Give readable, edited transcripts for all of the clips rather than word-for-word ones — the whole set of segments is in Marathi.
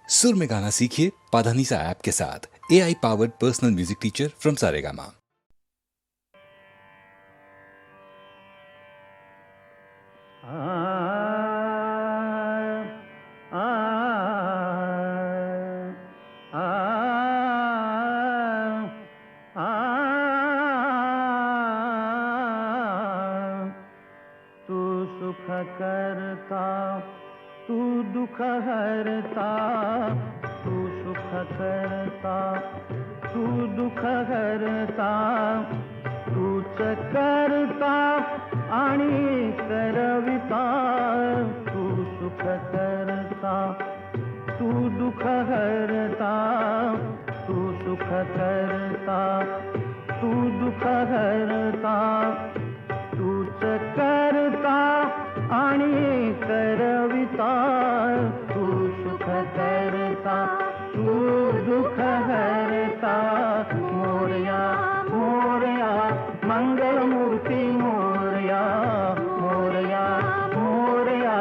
सुर में गाना सीखिए पाधानीसा ऐप के साथ। AI powered personal music teacher from Saregama. तू सुख करता, तू दुख हरता, तू सुख करता, तू दुख हरता, तूच करता आणि करविता, तू सुख करता, तू दुख हरता, तू सुख करता, तू दुख हरता, तूच करता आणि करविता, तू सुख करता, तू दुःख हरता. मोरया मोरया मंगलमूर्ती मोरया, मोरया मोरया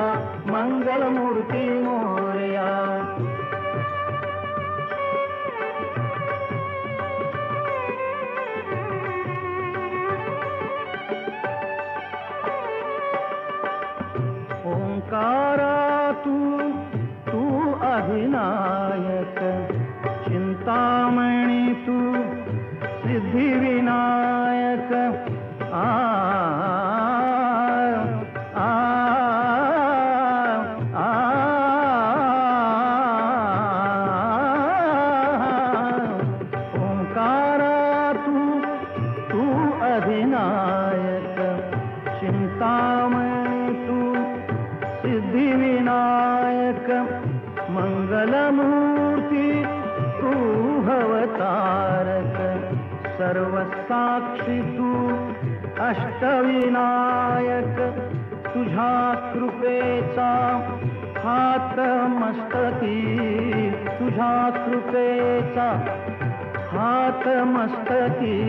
मंगलमूर्ती मोरया. ओंकारा तू अधिनायक, चिंतामणी तू सिद्धिविनायक. आ आ आ ओंकारा तू अधिनायक, चिंतामणी तू सिद्धिविनायक. मंगलमूर्ती तू भवतारक, सर्वसाक्षी तू अष्टविनायक. तुझ्या कृपेचा हात मस्तकी, तुझ्या कृपेचा हात मस्तकी.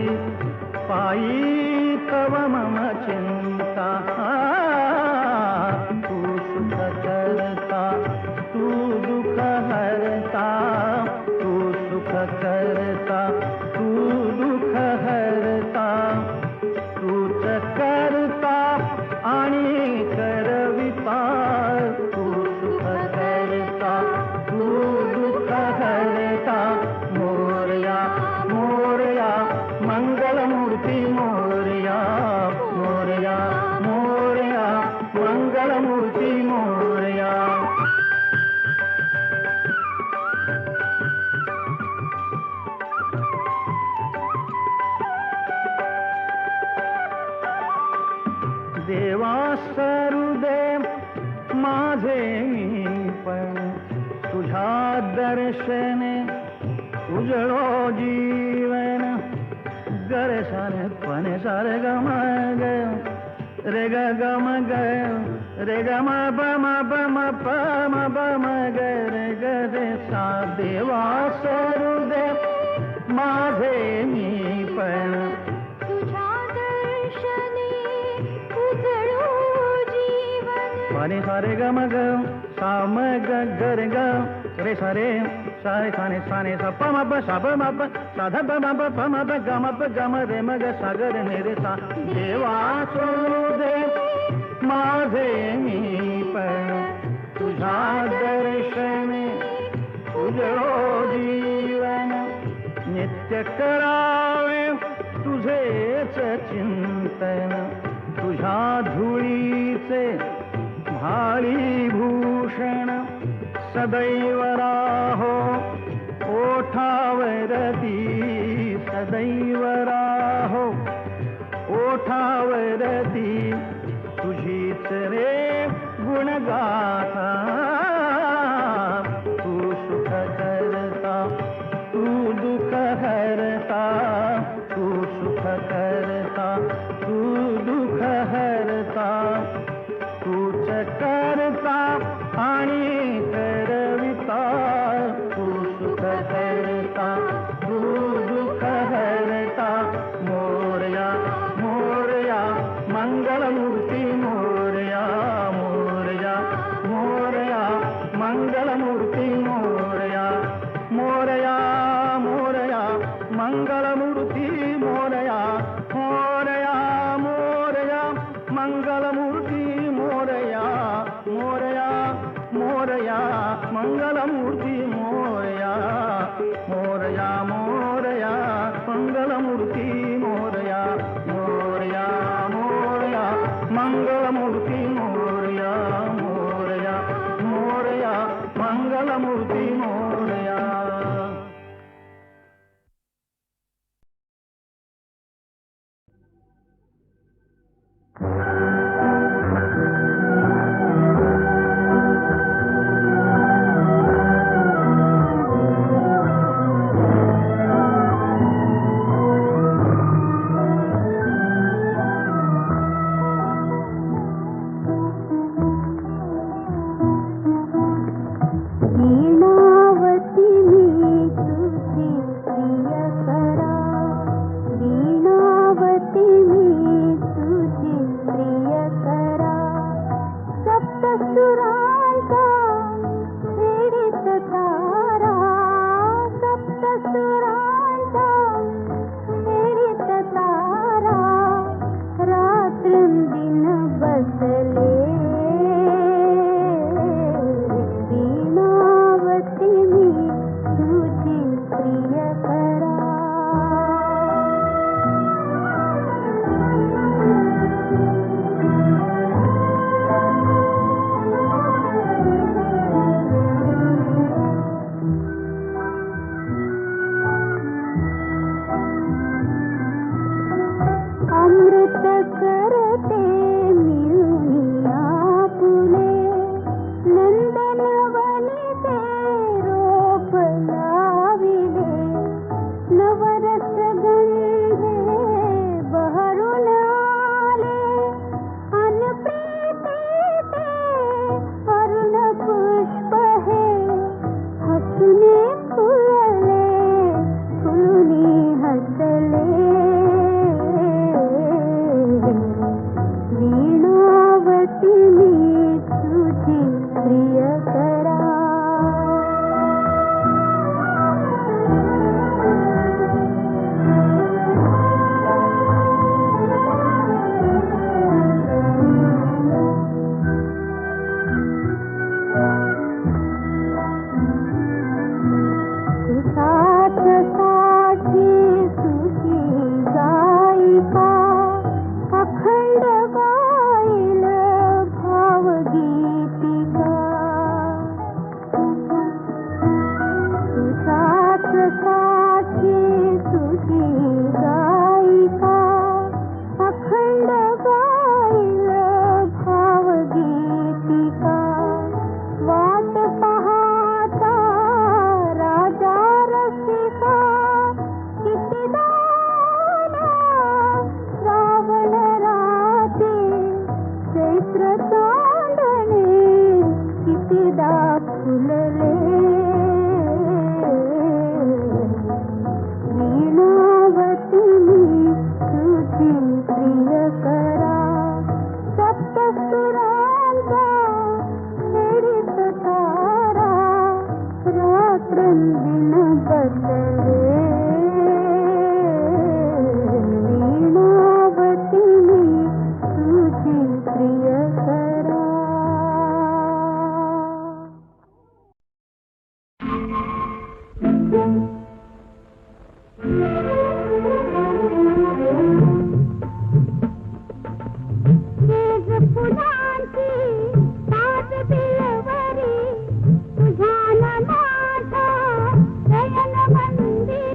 पायी तव मम चिंता, तू सुख करता, तू दुःख हरता, तू सुख करता, तू दुःख हरता. तूच करता आणि करविता, तू सुख करता, तू दुःख हरता. मोरया मोरया मंगलमूर्ती मोरया, मोरया मोरया मंगलमूर्ती मोरया. देवा सरुदेव माझे मी पण, तुझ्या दर्शने उजळो जीवन. गरे सारे पणे सारे गम ग रे ग गम ग रे ग म ब म ब म प म ब म ग रे ग रे सा. देवा सरुदेव माझे मी पण, पानी सारे ग म ग सा म ग ग रे ग रे सारे सारे साने साने सा प म प सा प म प सा ध प म प प म प ग म प ग म रे म ग सा ग रे ने रे सा. देवा सरुदेव माझे मी पण, तुझ्या दर्शने उजळो जीवन. नित्य करावे तुझेच चिंतन, तुझ्या धुळीचे भाळी भूषण. सदैव राहो ओठावरती, सदैव राहो ओठावरती. तुझीच रे गुणगाथा, तू सुख करता, तू दुःख हरता, तू सुख करता, तू दुःख हरता. तूच करता आणि करविता, तू सुख करता, तू दुःख हरता. मोरया मोरया मंगलमूर्ती मोरया, मोरया मोरया मंगलमूर्ती मोरया मोरया मोरया मंगलमूर्ती मोरया मोरया मोरया मंगलमूर्ती मोरया मोरया मोरया मंगलमूर्ती मोरया. तुझ्या नाथा नयन मंदिर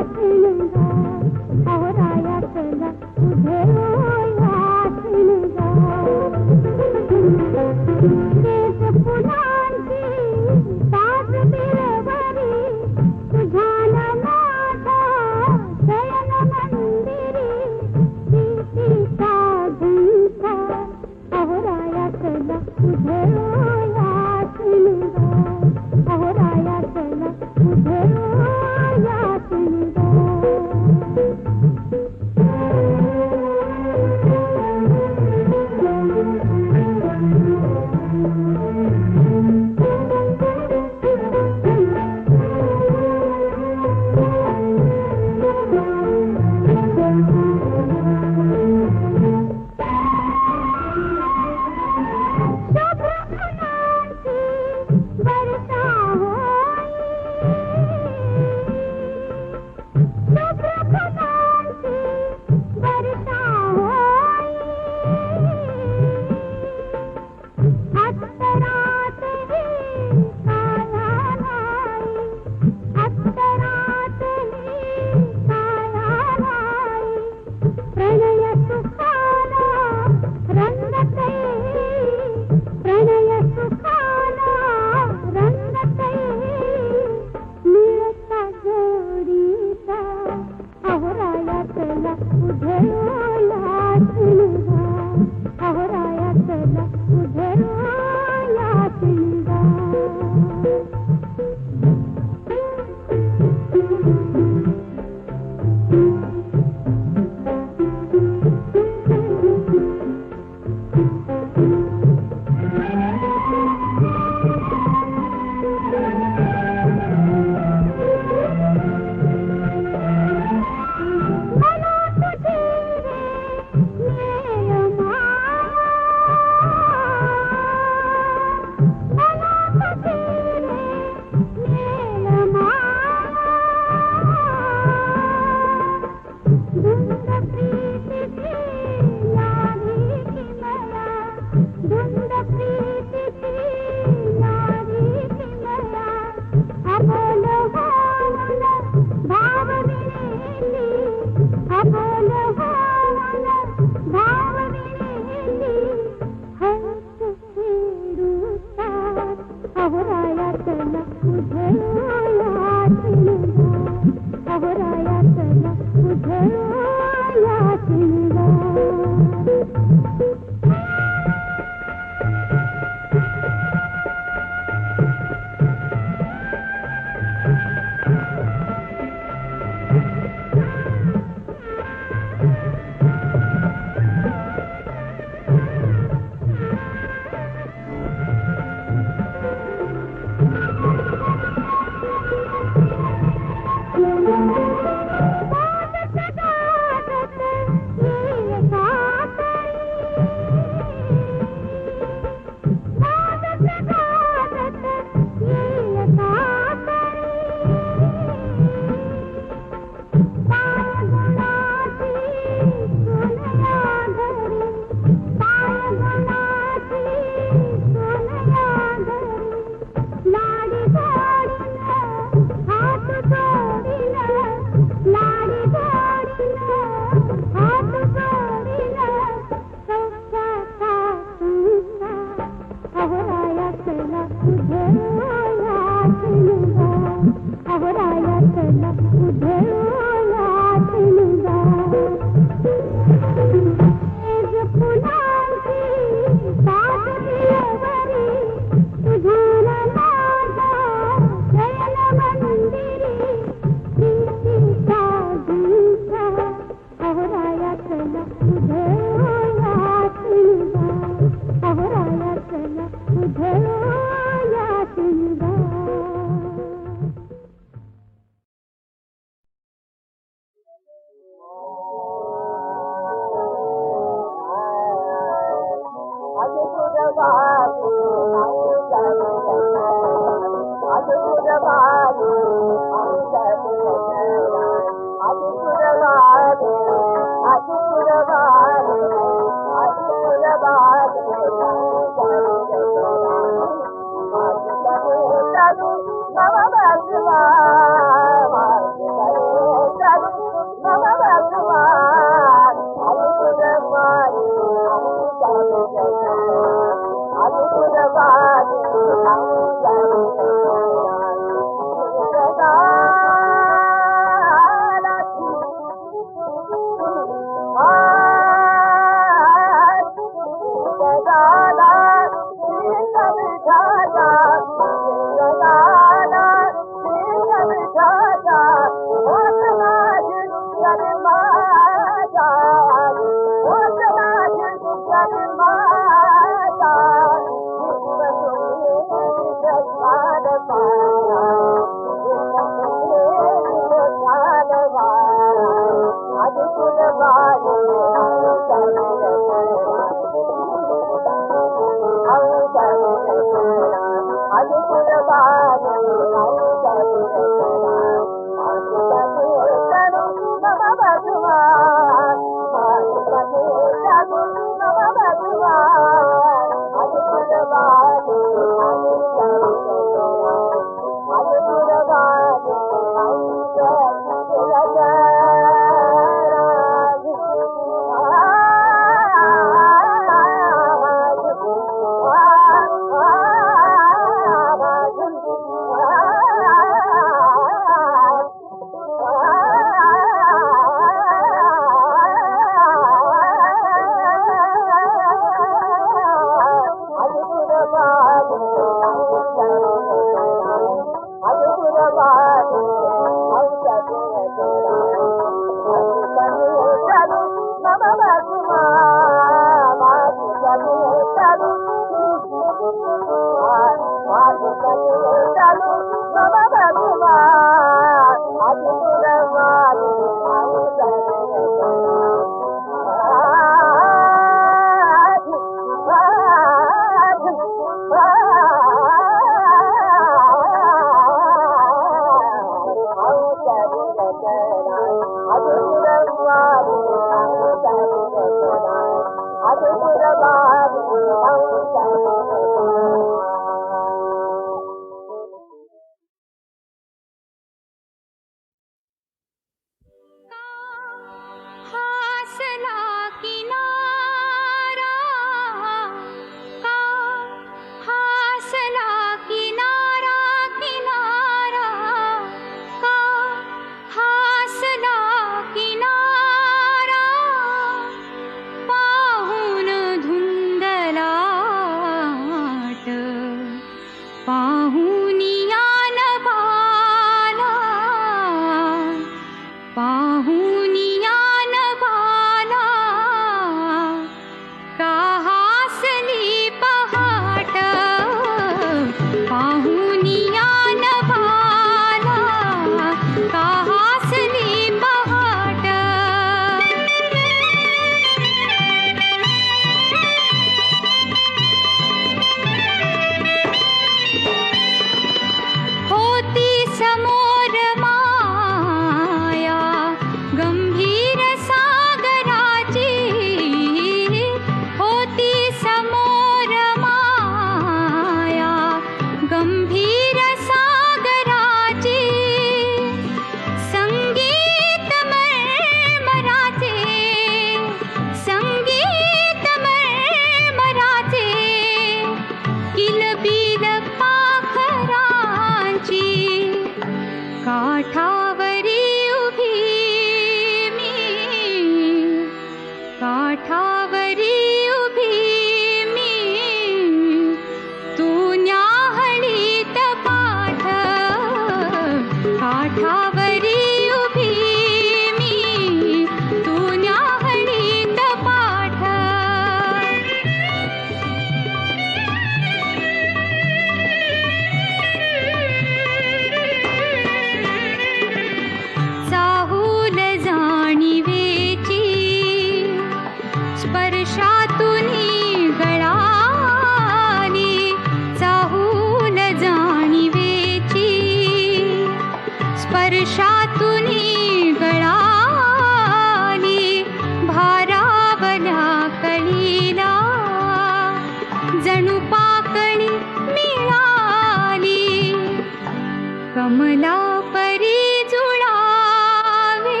कमला परी जुळावे,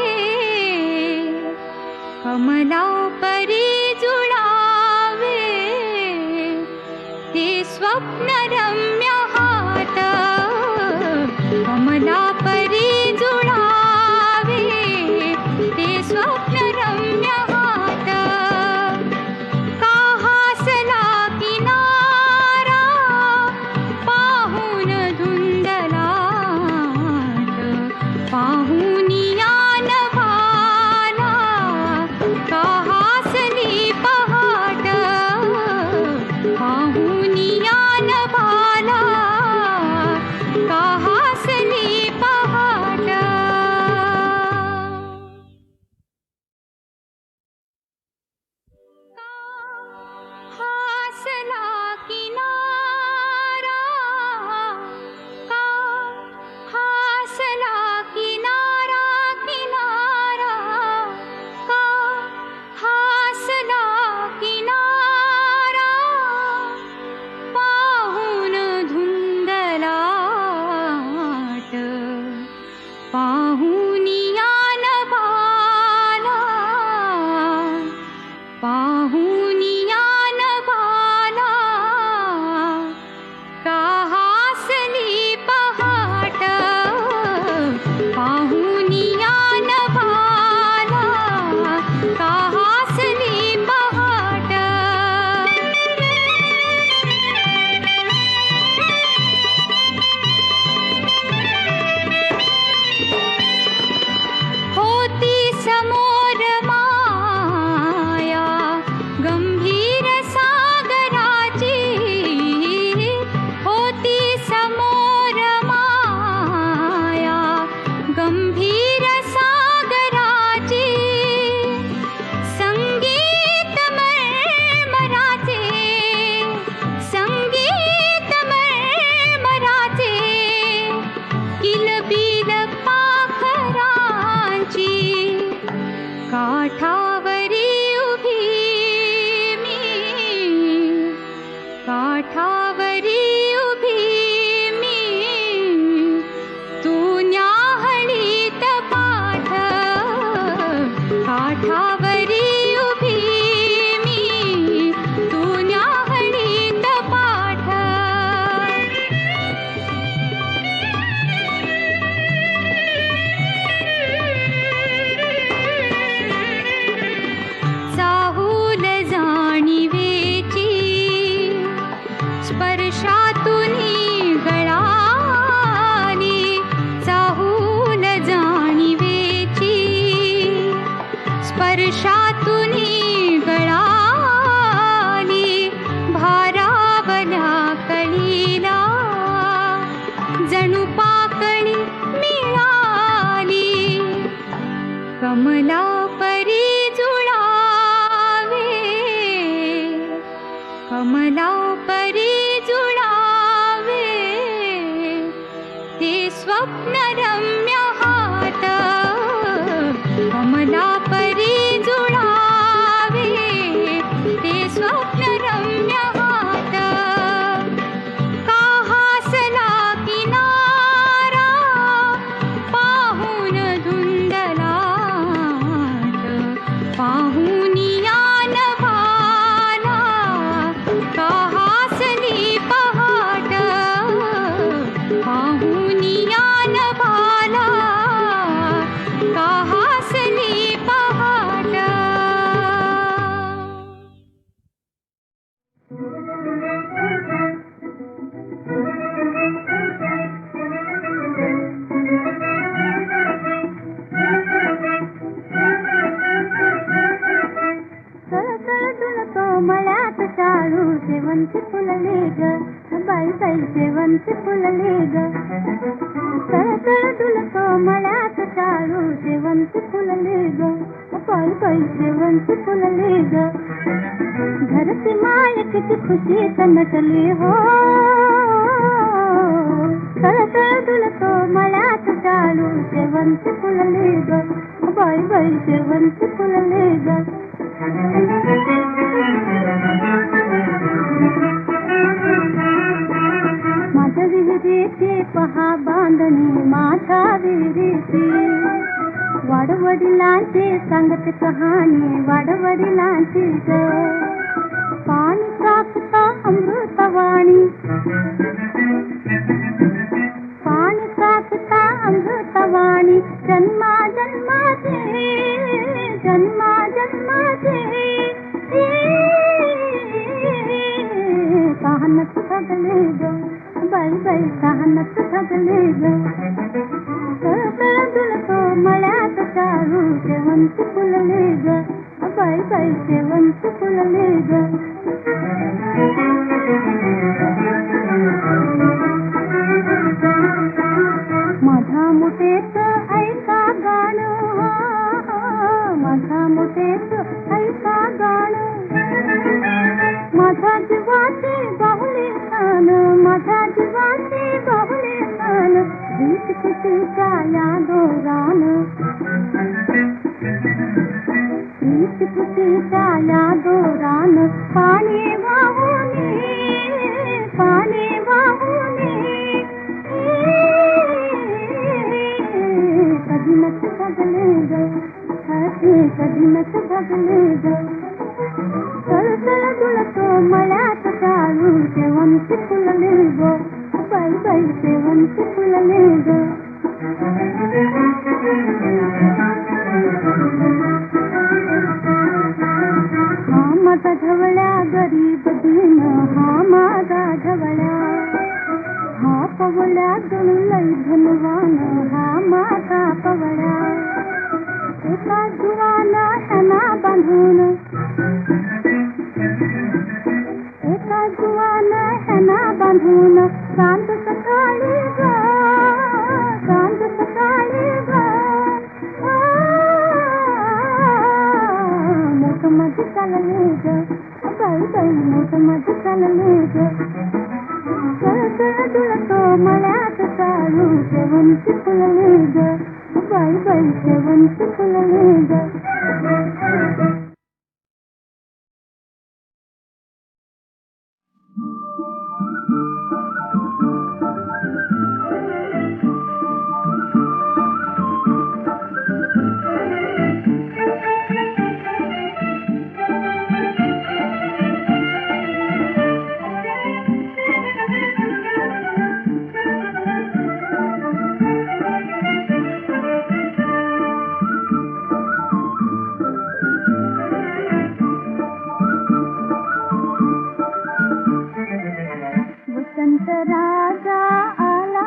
कमला परी जुळावे, ते स्वप्न रम्य हात, कमला परी जुळावे, ते स्वप्न रम्य हात. का हासला किनारा पाहून धुंदलाट, पाहून यान भाला, का हासली पहाट, पाहून यान भाला, का हासली पहाट. हासला किनारा, का हासला किनारा, किनारा, का हासला किनारा, पाहून धुंदलाट, पाहून यान भाला, पाहून यान भाला, का हासली पहाट, पाहून यान भाला, का हासली पहाट. होती समोर माया गंभीर सागराची, होती समोर माया गंभीर सागराची, संगीत मरमराचे, संगीत मरमराचे, किलबिल पाखरांची, काठावरी उभी मी, काठावरी उभी मी, तू न्याहळीत पाठ, काठावरी उभी मी, तू न्याहळीत पाठ. चाहूल जाणिवेची, स्पर्शातुनी गळाली, चाहूल जाणिवेची, स्पर्शातुनी गळाली, भारावल्या कळीला जणू पाकळी मिळाली, कमला परी जुळावे, कमला परी जुळावे, ते स्वप्न रम्य हात, कमला परी जुळावे, ते स्वप्न रम्य हात. का हासला किनारा पाहून धुंदलाट, पाहून यान भाला, का हासली पहाट, पाहून यान भाला, का हासली पहाट. तळतळ डुलतो मळ्यात शाळू, शेवंती फुलले ग, बाई बाई शेवंती फुलले ग. तळतळ डुलतो मळ्यात शाळू, शेवंती फुलले ग, बाई बाई शेवंती फुलले ग. धरती माय किती खुशी नटली हो, तळतळ डुलतो मळ्यात शाळू, शेवंती फुलले ग, बाई बाई शेवंती फुलले ग. माझ्या विहिरीची पहा बांधणी, माझ्या विहिरीची. वाडवडिलांची सांगते कहाणी वाडवडिलांची ग. पाणी टाकता अमृतवाणी पाणी टाकता अमृतवाणी जन्मा जन्माचे जन्मा जन्माचे कहाणच ठगले ग बाई बाई कहाणच ठगले ग. तळतळ डुलतो मळ्यात चालू शेवंत फुलले ग बाई बाई शेवंत फुलले ग. माझ्या मुठीत ऐका गाणं माझ्या मुठीत ऐका गाणं. माझ्या जीवाचे बाहुले सान माझ्या जीवाचे बाहुले सान. वीट कुटीच्या या दोरान वीट कुटीच्या या दोरान. पाणी वाहुने पाणी वाहुने कधी नच भगले ग कधी नच भगले ग. तळतळ डुलतो मळ्यात चालू शेवंत फुलले ग बाई बाई शेवंत फुलले ग. हा माझा ढवळ्या गरीब दिन हा माझा ढवळ्या. हा पवळ्या लई धनवान हा माझा पवळ्या. एका जुवाना ह्याना बांधून एका जुवाना ह्याना बांधून. सांज सकाळी ग सांज सकाळी ग मोठ मध्ये चालले ग बाई बाई मोठ मध्ये चालले ग. तळतळ डुलतो मळ्यात चालू शेवंत फुलले ग बाई बाई शेवंत फुलले ग. वसंत राजा आला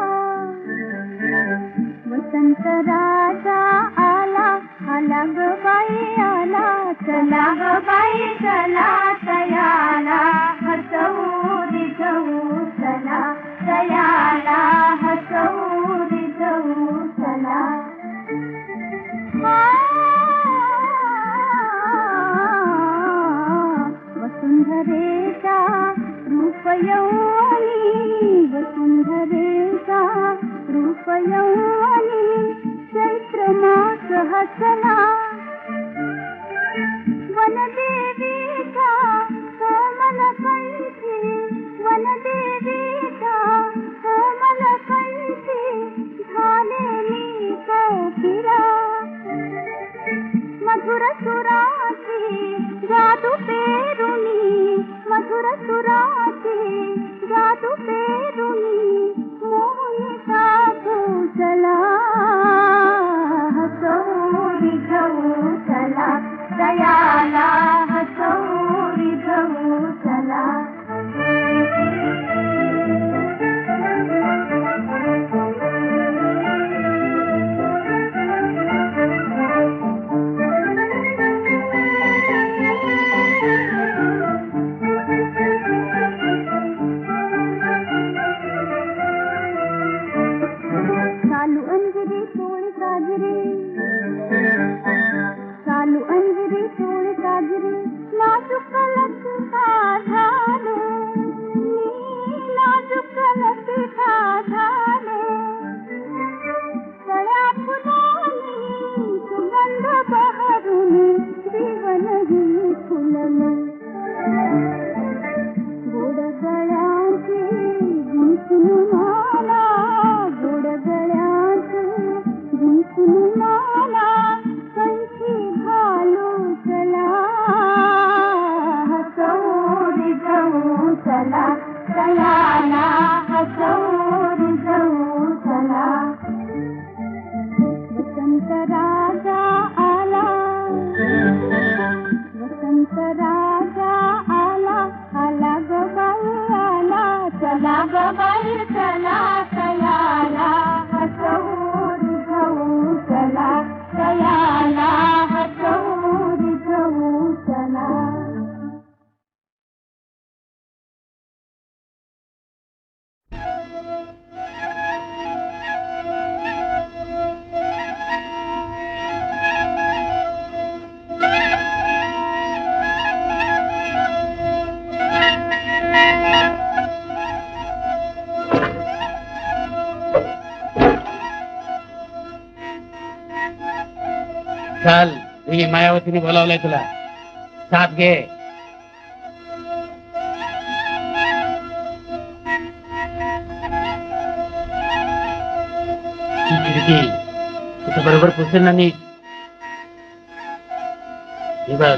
वसंत राजा आला आला ग बाई आला. चला ग बाई चला तयाला हसवू रिझवू चला तयाला हसवू रिझवू चला. वसुंधरेचा रूप यौवनी वसुंधरेचा रूप यौवनी. चैत्र मास हसला वनदेवीचा कोमल कंठी वनदेवीचा कोमल कंठी. झालेली कोकिला मधुर सुराची जादू पेरुनी मधुर सुराची जादू पेरुनी. मोहनी साधू चला हसवू रिझवू चला दयाला हसवू रिझवू चला. रिझवू चला तयाला हसवू रिझवू चला वसंत राजा आला वसंत राजा आला आला ग बाई आला चला ग बाई चला तयाला हसवू रिझवू चला तयाला हसवू रिझवू चला चल मी मायावतीने बोलावलंय तुला साथ घे ही खिडकी तुझं बरोबर पुसेल ना नीट हे बघ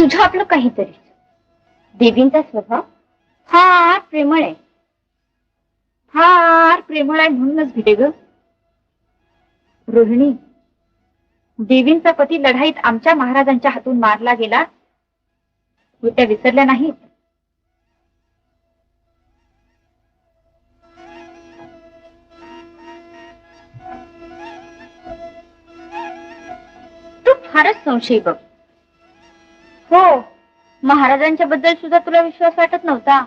तुझं आपलं काहीतरी देवींचा स्वभाव फार प्रेमळ आहे म्हणूनच भिडे ग रोहिणी देवींचा पती लढाईत आमच्या महाराजांच्या हातून मारला गेला हे त्या विसरल्या नाहीत तू फारच संशयी बघ हो महाराजांच्या बद्दल सुद्धा तुला विश्वास वाटत नव्हता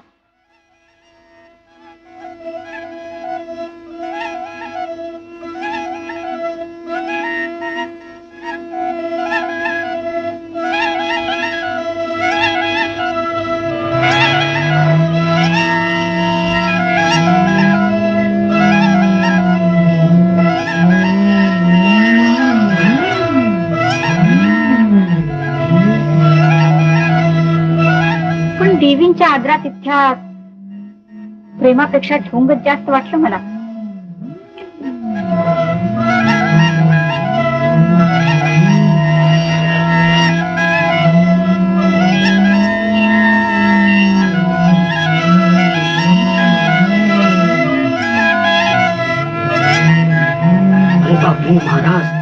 देवींच्या आदरातिथ्यात प्रेमापेक्षा ढोंगच जास्त वाटलं मला अरे बापरे महाराज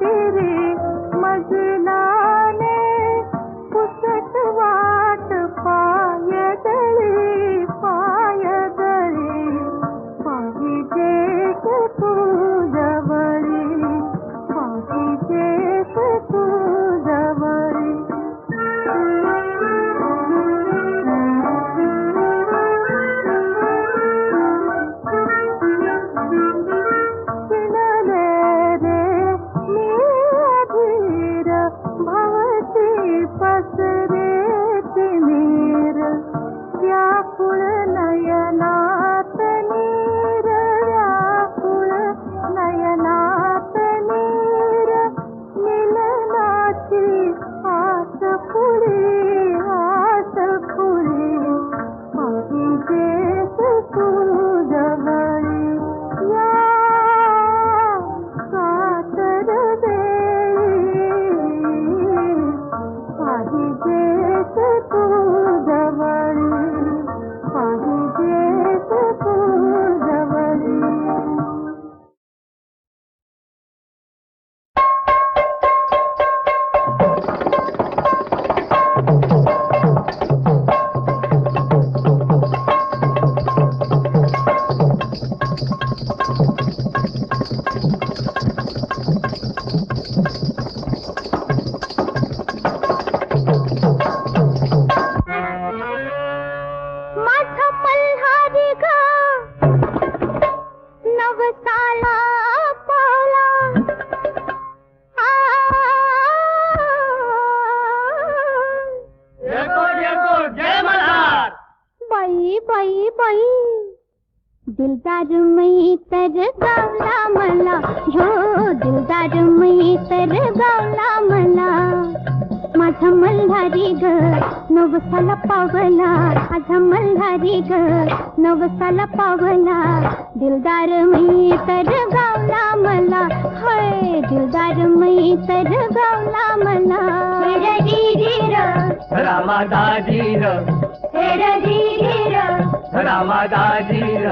गिरी मजलाने पुसत वाट पायदळी पायदळी पाहिजेस तू जवळी पाहिजेस तू जवळी चिनले रे मी अधीर भवती पसरे तिमीर व्याकुळ नयनात नीर व्याकुळ नयनात नीर मिलनाची आस फुली पाहिजेस तू जवळी या कातर देई पाहिजेस तू जवळी पाहिजेस तू जवळी माझा मल्हारी ग नवसाला पावला जय मल्हार. बाई बाई बाई दिलदार मी तर गावला मला ह्यो दिलदार मी तर गावला मला माझा मल्हारी ग नवसाला पावला माझा मल्हारी ग नवसाला पावला दिलदार मी तर गावला मला होय दिलदार मी तर गावला मला रामादाजीर रामादाजीर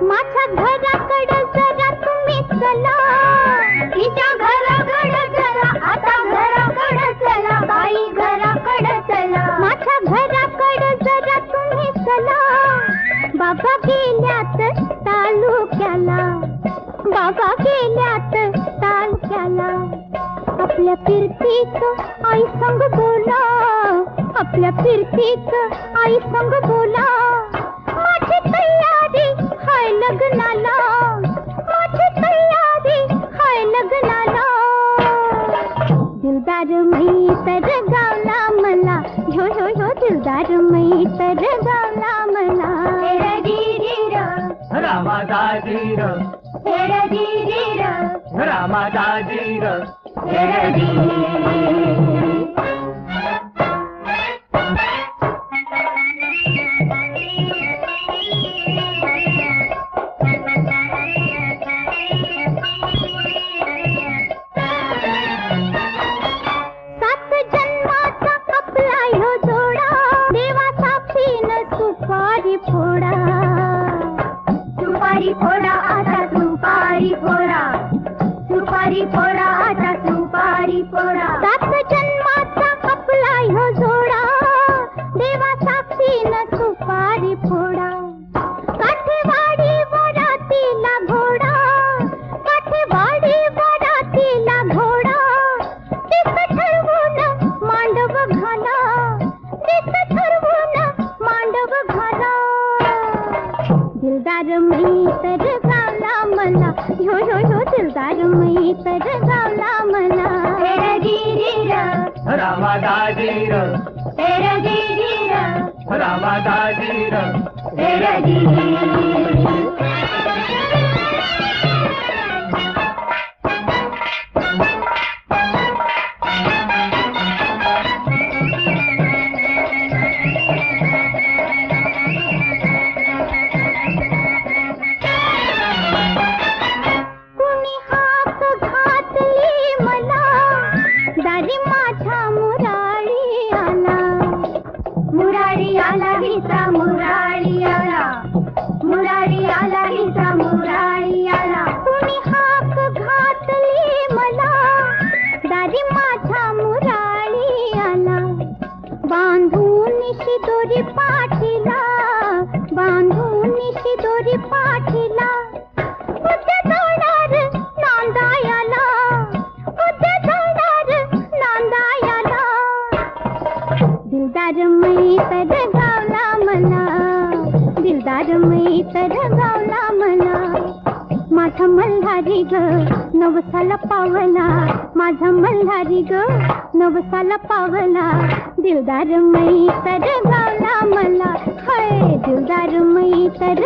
माझ्या घराकडे जरा तुम्ही चला तिच्या घराकडे चला आता घराकडे चला बाई घराकडे चला माझ्या घराकडे जरा तुम्ही चला बाबा गेल्यात तालुक्याला बाबा गेल्यात तालुक्याला आपल्या फिरतीच आई संग बोला आपल्या फिरतीच आई संग बोला माझी तयारी हाय लग्नाला माझी तयारी हाय लग्नाला दिलदार मी तर गावला मला ह्यो ह्यो ह्यो दिलदार मी तर गावला मला रामादाजीर रामादाजीर सात जन्माचा आपला ह्यो जोडा देवाचा पीन सुपारी फोडा सुपारी फोडा आता सुपारी फोडा सुपारी फोडा आता सुपारी फोडा सात जन्माचा आपला ह्यो जोडा देवाचा पीन सुपारी फोडा काठेवाडी वरातीला घोडा काठेवाडी वरातीला घोडा तिस ठरवून मांडव घाला तिस ठरवून मांडव घाला दिलदार मी तर गावला मला ह्यो ह्यो ह्यो दिलदार मी तर गावला मला रामादाजीर रामादाजीर पोरी पाठीला उद्या जाणार नांदायाला उद्या जाणार नांदायाला दिलदार मी तर गावला मला दिलदार मी तर गावला मला माझा मल्हारी ग नवसाला पावला माझा मल्हारी ग नवसाला पावला दिलदार मी तर गावला मला हाय दिलदार मी तर